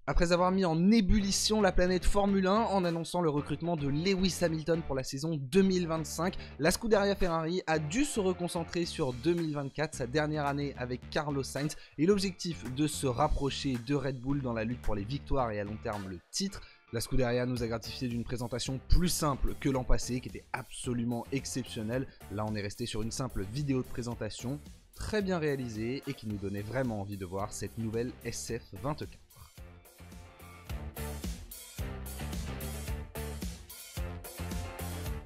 Après avoir mis en ébullition la planète Formule 1 en annonçant le recrutement de Lewis Hamilton pour la saison 2025, la Scuderia Ferrari a dû se reconcentrer sur 2024, sa dernière année avec Carlos Sainz, et l'objectif de se rapprocher de Red Bull dans la lutte pour les victoires et à long terme le titre. La Scuderia nous a gratifié d'une présentation plus simple que l'an passé, qui était absolument exceptionnelle. Là, on est resté sur une simple vidéo de présentation, très bien réalisée et qui nous donnait vraiment envie de voir cette nouvelle SF24.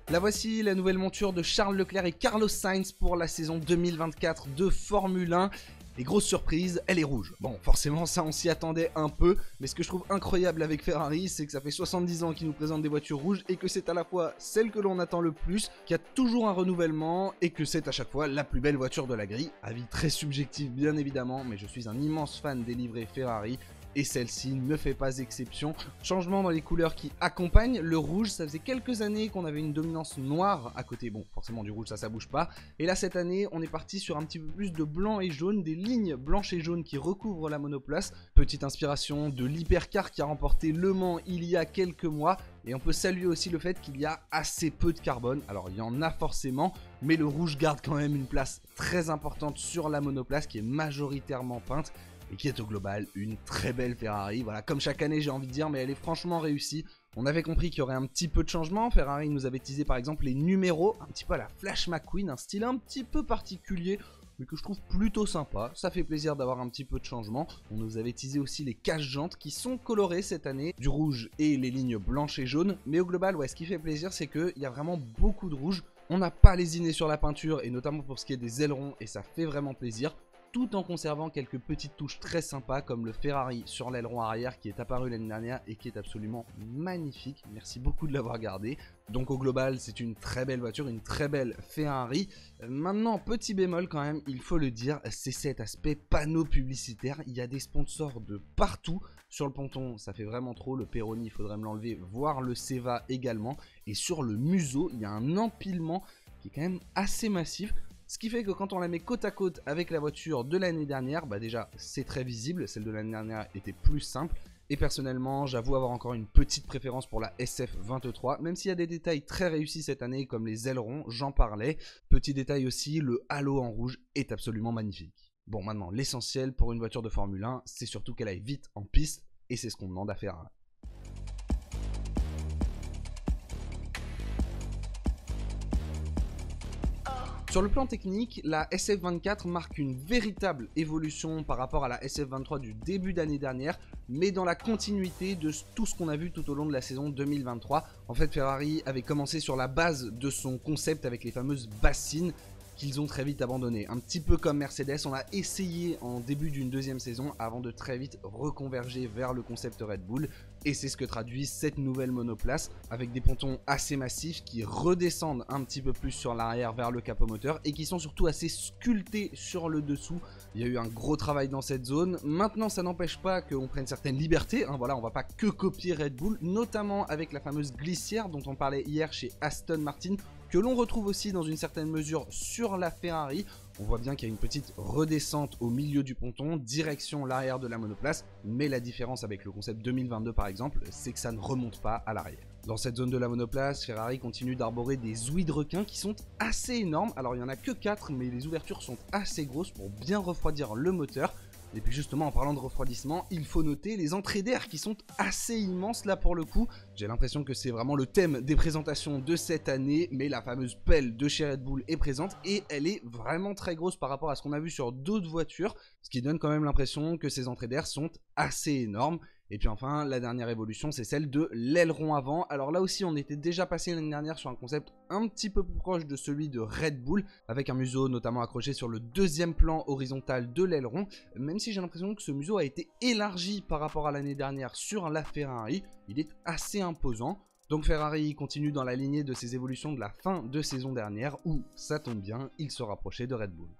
La voici, la nouvelle monture de Charles Leclerc et Carlos Sainz pour la saison 2024 de Formule 1. Et grosse surprise, elle est rouge. Bon, forcément, ça on s'y attendait un peu, mais ce que je trouve incroyable avec Ferrari, c'est que ça fait 70 ans qu'ils nous présentent des voitures rouges et que c'est à la fois celle que l'on attend le plus, qu'il y a toujours un renouvellement et que c'est à chaque fois la plus belle voiture de la grille. Avis très subjectif bien évidemment, mais je suis un immense fan des livrées Ferrari. Et celle-ci ne fait pas exception. Changement dans les couleurs qui accompagnent le rouge. Ça faisait quelques années qu'on avait une dominance noire à côté. Bon, forcément du rouge ça bouge pas. Et là cette année on est parti sur un petit peu plus de blanc et jaune, des lignes blanches et jaunes qui recouvrent la monoplace. Petite inspiration de l'Hypercar qui a remporté Le Mans il y a quelques mois. Et on peut saluer aussi le fait qu'il y a assez peu de carbone. Alors il y en a forcément, mais le rouge garde quand même une place très importante sur la monoplace qui est majoritairement peinte. Et qui est au global une très belle Ferrari. Voilà, comme chaque année j'ai envie de dire, mais elle est franchement réussie. On avait compris qu'il y aurait un petit peu de changement. Ferrari nous avait teasé par exemple les numéros, un petit peu à la Flash McQueen, un style un petit peu particulier, mais que je trouve plutôt sympa. Ça fait plaisir d'avoir un petit peu de changement. On nous avait teasé aussi les caches-jantes qui sont colorées cette année, du rouge et les lignes blanches et jaunes. Mais au global, ouais, ce qui fait plaisir, c'est qu'il y a vraiment beaucoup de rouge. On n'a pas lésiné sur la peinture, et notamment pour ce qui est des ailerons, et ça fait vraiment plaisir, tout en conservant quelques petites touches très sympas comme le Ferrari sur l'aileron arrière qui est apparu l'année dernière et qui est absolument magnifique. Merci beaucoup de l'avoir gardé. Donc au global, c'est une très belle voiture, une très belle Ferrari. Maintenant, petit bémol quand même, il faut le dire, c'est cet aspect panneau publicitaire. Il y a des sponsors de partout. Sur le ponton, ça fait vraiment trop. Le Peroni, il faudrait me l'enlever, voire le Seva également. Et sur le museau, il y a un empilement qui est quand même assez massif. Ce qui fait que quand on la met côte à côte avec la voiture de l'année dernière, bah déjà c'est très visible, celle de l'année dernière était plus simple. Et personnellement, j'avoue avoir encore une petite préférence pour la SF23, même s'il y a des détails très réussis cette année comme les ailerons, j'en parlais. Petit détail aussi, le halo en rouge est absolument magnifique. Bon, maintenant l'essentiel pour une voiture de Formule 1, c'est surtout qu'elle aille vite en piste, et c'est ce qu'on demande à Ferrari. Sur le plan technique, la SF24 marque une véritable évolution par rapport à la SF23 du début d'année dernière, mais dans la continuité de tout ce qu'on a vu tout au long de la saison 2023. En fait, Ferrari avait commencé sur la base de son concept avec les fameuses bassines qu'ils ont très vite abandonné. Un petit peu comme Mercedes, on a essayé en début d'une deuxième saison avant de très vite reconverger vers le concept Red Bull. Et c'est ce que traduit cette nouvelle monoplace avec des pontons assez massifs qui redescendent un petit peu plus sur l'arrière vers le capot moteur et qui sont surtout assez sculptés sur le dessous. Il y a eu un gros travail dans cette zone. Maintenant, ça n'empêche pas qu'on prenne certaines libertés. Voilà, on va pas que copier Red Bull, notamment avec la fameuse glissière dont on parlait hier chez Aston Martin, que l'on retrouve aussi dans une certaine mesure sur la Ferrari. On voit bien qu'il y a une petite redescente au milieu du ponton, direction l'arrière de la monoplace, mais la différence avec le concept 2022 par exemple, c'est que ça ne remonte pas à l'arrière. Dans cette zone de la monoplace, Ferrari continue d'arborer des ouïes de requin qui sont assez énormes. Alors il n'y en a que 4, mais les ouvertures sont assez grosses pour bien refroidir le moteur. Et puis justement, en parlant de refroidissement, il faut noter les entrées d'air qui sont assez immenses là pour le coup. J'ai l'impression que c'est vraiment le thème des présentations de cette année, mais la fameuse pelle de chez Red Bull est présente et elle est vraiment très grosse par rapport à ce qu'on a vu sur d'autres voitures, ce qui donne quand même l'impression que ces entrées d'air sont assez énormes. Et puis enfin, la dernière évolution, c'est celle de l'aileron avant. Alors là aussi, on était déjà passé l'année dernière sur un concept un petit peu plus proche de celui de Red Bull, avec un museau notamment accroché sur le deuxième plan horizontal de l'aileron, même si j'ai l'impression que ce museau a été élargi par rapport à l'année dernière sur la Ferrari. Il est assez imposant. Donc Ferrari continue dans la lignée de ses évolutions de la fin de saison dernière, où, ça tombe bien, il se rapprochait de Red Bull.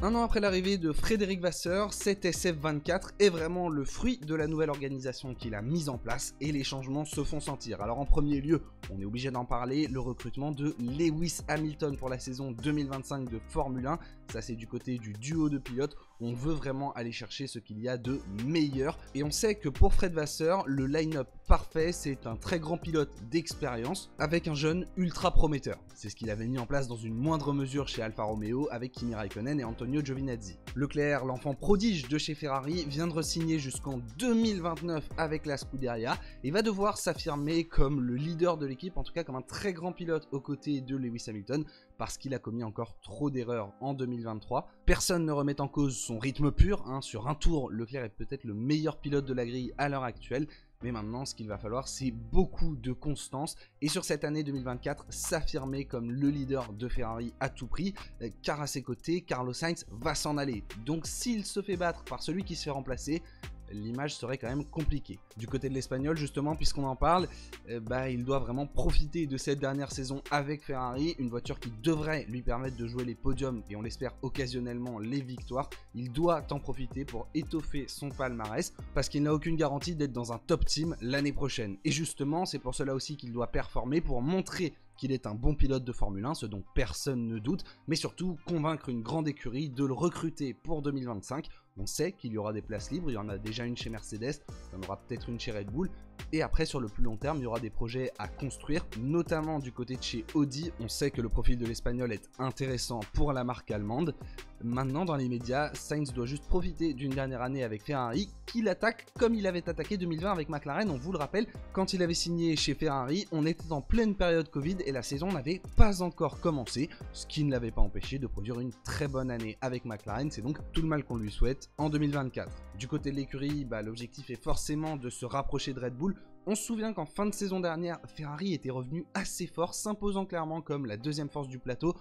Un an après l'arrivée de Frédéric Vasseur, cette SF24 est vraiment le fruit de la nouvelle organisation qu'il a mise en place et les changements se font sentir. Alors en premier lieu, on est obligé d'en parler, le recrutement de Lewis Hamilton pour la saison 2025 de Formule 1. Ça c'est du côté du duo de pilotes, on veut vraiment aller chercher ce qu'il y a de meilleur. Et on sait que pour Fred Vasseur, le line-up parfait, c'est un très grand pilote d'expérience avec un jeune ultra prometteur. C'est ce qu'il avait mis en place dans une moindre mesure chez Alfa Romeo avec Kimi Raikkonen et Antonio Giovinazzi. Leclerc, l'enfant prodige de chez Ferrari, vient de re-signer jusqu'en 2029 avec la Scuderia et va devoir s'affirmer comme le leader de l'équipe, en tout cas comme un très grand pilote aux côtés de Lewis Hamilton, parce qu'il a commis encore trop d'erreurs en 2023. Personne ne remet en cause son rythme pur, sur un tour, Leclerc est peut-être le meilleur pilote de la grille à l'heure actuelle, mais maintenant ce qu'il va falloir c'est beaucoup de constance et sur cette année 2024 s'affirmer comme le leader de Ferrari à tout prix, car à ses côtés Carlos Sainz va s'en aller. Donc s'il se fait battre par celui qui se fait remplacer, l'image serait quand même compliquée. Du côté de l'Espagnol, justement, puisqu'on en parle, il doit vraiment profiter de cette dernière saison avec Ferrari, une voiture qui devrait lui permettre de jouer les podiums et on l'espère occasionnellement les victoires. Il doit en profiter pour étoffer son palmarès parce qu'il n'a aucune garantie d'être dans un top team l'année prochaine. Et justement, c'est pour cela aussi qu'il doit performer pour montrer qu'il est un bon pilote de Formule 1, ce dont personne ne doute, mais surtout convaincre une grande écurie de le recruter pour 2025. On sait qu'il y aura des places libres, il y en a déjà une chez Mercedes, il y en aura peut-être une chez Red Bull, et après sur le plus long terme, il y aura des projets à construire, notamment du côté de chez Audi. On sait que le profil de l'Espagnol est intéressant pour la marque allemande. Maintenant, dans les médias, Sainz doit juste profiter d'une dernière année avec Ferrari, qu'il attaque comme il avait attaqué 2020 avec McLaren. On vous le rappelle, quand il avait signé chez Ferrari, on était en pleine période Covid et la saison n'avait pas encore commencé, ce qui ne l'avait pas empêché de produire une très bonne année avec McLaren. C'est donc tout le mal qu'on lui souhaite en 2024. Du côté de l'écurie, l'objectif est forcément de se rapprocher de Red Bull. On se souvient qu'en fin de saison dernière, Ferrari était revenu assez fort, s'imposant clairement comme la deuxième force du plateau,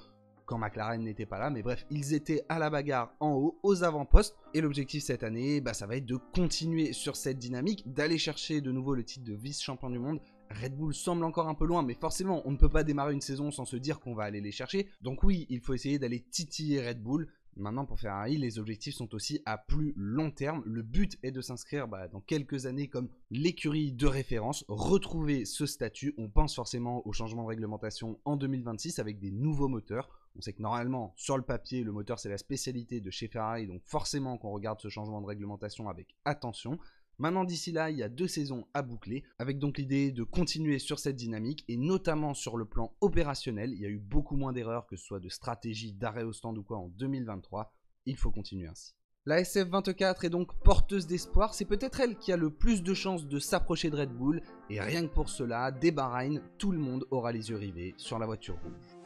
quand McLaren n'était pas là, mais bref, ils étaient à la bagarre en haut, aux avant-postes, et l'objectif cette année, ça va être de continuer sur cette dynamique, d'aller chercher de nouveau le titre de vice-champion du monde. Red Bull semble encore un peu loin, mais forcément, on ne peut pas démarrer une saison sans se dire qu'on va aller les chercher, donc oui, il faut essayer d'aller titiller Red Bull. Maintenant pour Ferrari, les objectifs sont aussi à plus long terme. Le but est de s'inscrire dans quelques années comme l'écurie de référence, retrouver ce statut. On pense forcément au changement de réglementation en 2026 avec des nouveaux moteurs. On sait que normalement, sur le papier, le moteur c'est la spécialité de chez Ferrari, donc forcément qu'on regarde ce changement de réglementation avec attention. Maintenant d'ici là, il y a 2 saisons à boucler, avec donc l'idée de continuer sur cette dynamique, et notamment sur le plan opérationnel, il y a eu beaucoup moins d'erreurs, que ce soit de stratégie, d'arrêt au stand ou quoi en 2023, il faut continuer ainsi. La SF24 est donc porteuse d'espoir, c'est peut-être elle qui a le plus de chances de s'approcher de Red Bull, et rien que pour cela, dès Bahreïn, tout le monde aura les yeux rivés sur la voiture rouge.